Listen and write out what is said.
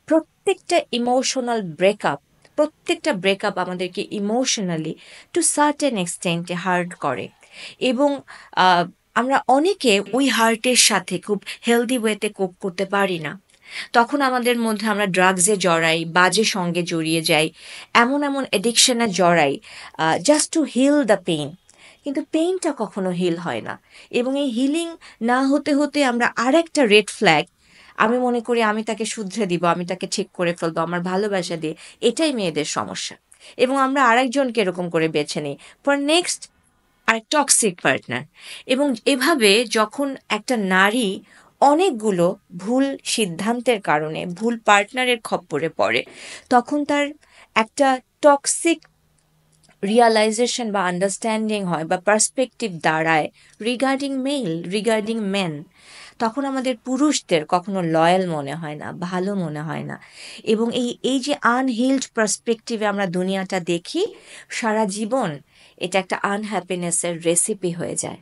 প্রত্যেকটা emotional breakup আমাদেরকে emotionally to certain এক্সটেন্টে heart করে। এবং আহ, আমরা অনেকে ওই হার্টের সাথে খুব হেলদি ওয়েতে কোপ করতে পারি না। তখন আমাদের মধ্যে আমরা ড্রাগসে জড়াই, বাজে সঙ্গে জড়িয়ে যাই, এমন এমন এডিকশনে জড়াই just to heal the pain. কিন্তু পেইনটা কখনো হিল হয় না। এবং এই হিলিং না হতে হতে আমরা আরেকটা রেড ফ্ল্যাগ, আমি মনে করি আমি তাকে শুধরে দিব, আমি তাকে ঠিক করে ফেলবো আমার ভালোবাসা দিয়ে, এটাই মেয়েদের সমস্যা। এবং আমরা আরেকজনকে এরকম করে বেছে নিই ফর নেক্সট আর টক্সিক পার্টনার। এবং এভাবে যখন একটা নারী অনেকগুলো ভুল সিদ্ধান্তের কারণে ভুল পার্টনারের খপ্পরে পড়ে, তখন তার একটা টক্সিক রিয়ালাইজেশন বা আন্ডারস্ট্যান্ডিং হয় বা পার্সপেক্টিভ দাঁড়ায় রিগার্ডিং মেন। তখন আমাদের পুরুষদের কখনো লয়াল মনে হয় না, ভালো মনে হয় না। এবং এই এই যে আনহিলড পার্সপেক্টিভে আমরা দুনিয়াটা দেখি সারা জীবন, এটা একটা আনহ্যাপিনেসের রেসিপি হয়ে যায়।